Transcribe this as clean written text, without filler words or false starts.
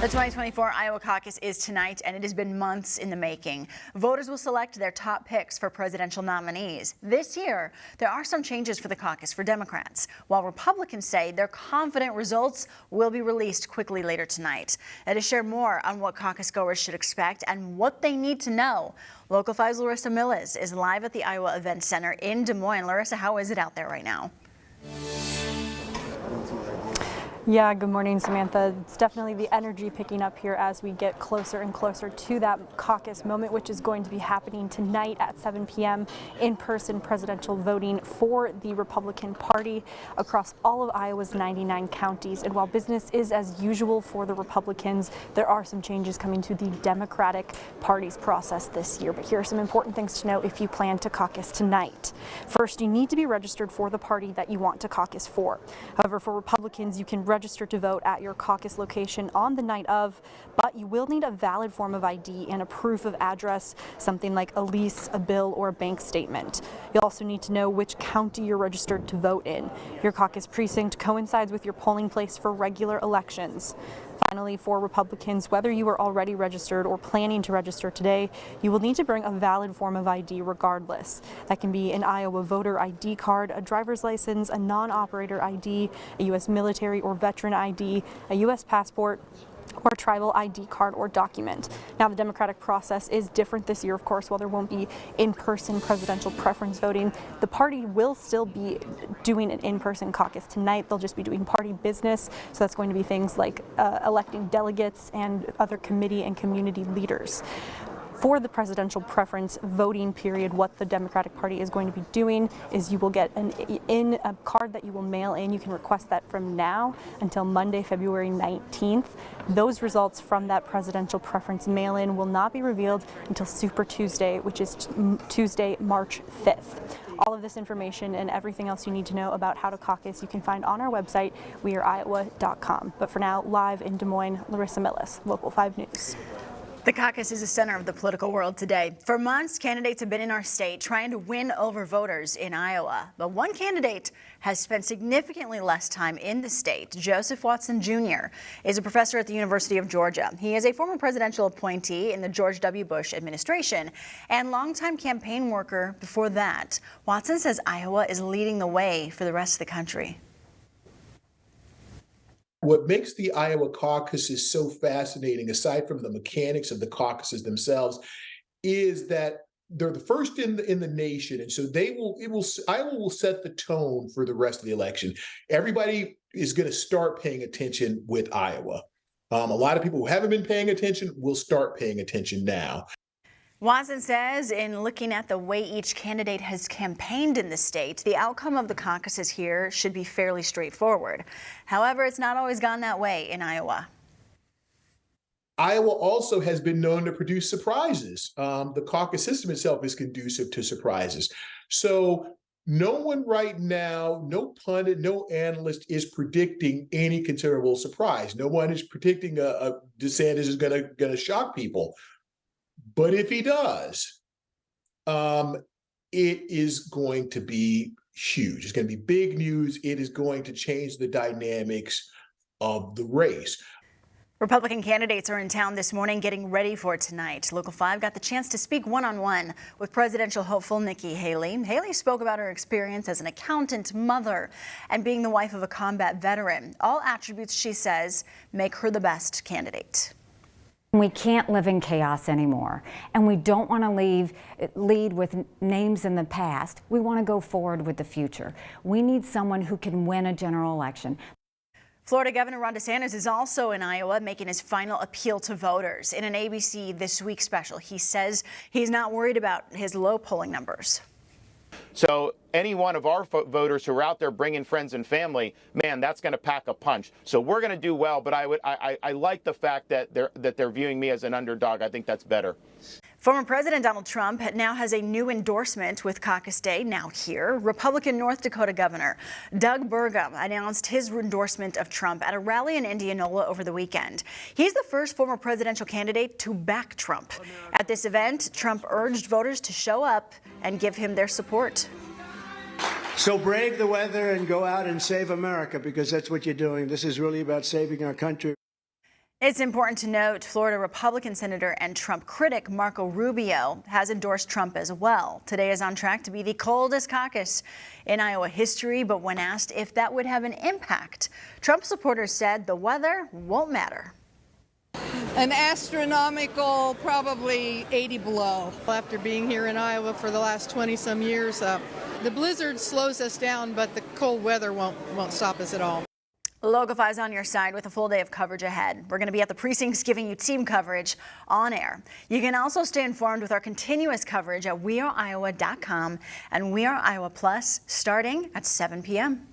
The 2024 Iowa caucus is tonight, and it has been months in the making. Voters will select their top picks for presidential nominees. This year, there are some changes for the caucus for Democrats, while Republicans say they're confident results will be released quickly later tonight. And to share more on what caucus goers should expect and what they need to know, Local 5's Larissa Millis is live at the Iowa Event Center in Des Moines. Larissa, how is it out there right now? Yeah, good morning, Samantha. It's definitely the energy picking up here as we get closer and closer to that caucus moment, which is going to be happening tonight at 7 p.m. in-person presidential voting for the Republican Party across all of Iowa's 99 counties. And while business is as usual for the Republicans, there are some changes coming to the Democratic Party's process this year. But here are some important things to know if you plan to caucus tonight. First, you need to be registered for the party that you want to caucus for. However, for Republicans, you can register to vote at your caucus location on the night of, but you will need a valid form of ID and a proof of address, something like a lease, a bill, or a bank statement. You'll also need to know which county you're registered to vote in. Your caucus precinct coincides with your polling place for regular elections. Finally, for Republicans, whether you are already registered or planning to register today, you will need to bring a valid form of ID regardless. That can be an Iowa voter ID card, a driver's license, a non-operator ID, a U.S. military or veteran ID, a U.S. passport, or a tribal ID card or document. Now, the Democratic process is different this year, of course. While there won't be in-person presidential preference voting, the party will still be doing an in-person caucus tonight. They'll just be doing party business, so that's going to be things like electing delegates and other committee and community leaders. For the presidential preference voting period, what the Democratic Party is going to be doing is you will get a card that you will mail in. You can request that from now until Monday, February 19th. Those results from that presidential preference mail-in will not be revealed until Super Tuesday, which is Tuesday, March 5th. All of this information and everything else you need to know about how to caucus you can find on our website, weareiowa.com. But for now, live in Des Moines, Larissa Millis, Local 5 News. The caucus is the center of the political world today. For months, candidates have been in our state trying to win over voters in Iowa. But one candidate has spent significantly less time in the state. Joseph Watson Jr. is a professor at the University of Georgia. He is a former presidential appointee in the George W. Bush administration and longtime campaign worker before that. Watson says Iowa is leading the way for the rest of the country. What makes the Iowa caucuses so fascinating, aside from the mechanics of the caucuses themselves, is that they're the first in the nation, and so Iowa will set the tone for the rest of the election. Everybody is going to start paying attention with Iowa. A lot of people who haven't been paying attention will start paying attention now. Watson says in looking at the way each candidate has campaigned in the state, the outcome of the caucuses here should be fairly straightforward. However, it's not always gone that way in Iowa. Iowa also has been known to produce surprises. The caucus system itself is conducive to surprises. So no one right now, no pundit, no analyst is predicting any considerable surprise. No one is predicting a DeSantis is going to shock people. But if he does, it is going to be huge. It's going to be big news. It is going to change the dynamics of the race. Republican candidates are in town this morning getting ready for tonight. Local 5 got the chance to speak one-on-one with presidential hopeful Nikki Haley. Haley spoke about her experience as an accountant, mother, and being the wife of a combat veteran. All attributes, she says, make her the best candidate. We can't live in chaos anymore, and we don't want to lead with names in the past. We want to go forward with the future. We need someone who can win a general election. Florida Governor Ron DeSantis is also in Iowa making his final appeal to voters. In an ABC This Week special, he says he's not worried about his low polling numbers. So any one of our voters who are out there bringing friends and family, man, that's going to pack a punch. So we're going to do well. But I like the fact that they're viewing me as an underdog. I think that's better. Former President Donald Trump now has a new endorsement with Caucus Day now here. Republican North Dakota Governor Doug Burgum announced his endorsement of Trump at a rally in Indianola over the weekend. He's the first former presidential candidate to back Trump. At this event, Trump urged voters to show up and give him their support. So brave the weather and go out and save America, because that's what you're doing. This is really about saving our country. It's important to note Florida Republican Senator and Trump critic Marco Rubio has endorsed Trump as well. Today is on track to be the coldest caucus in Iowa history, but when asked if that would have an impact, Trump supporters said the weather won't matter. An astronomical, probably 80 below. After being here in Iowa for the last 20-some years, the blizzard slows us down, but the cold weather won't stop us at all. Local 5's on your side with a full day of coverage ahead. We're going to be at the precincts giving you team coverage on air. You can also stay informed with our continuous coverage at weareiowa.com and We Are Iowa Plus starting at 7 p.m.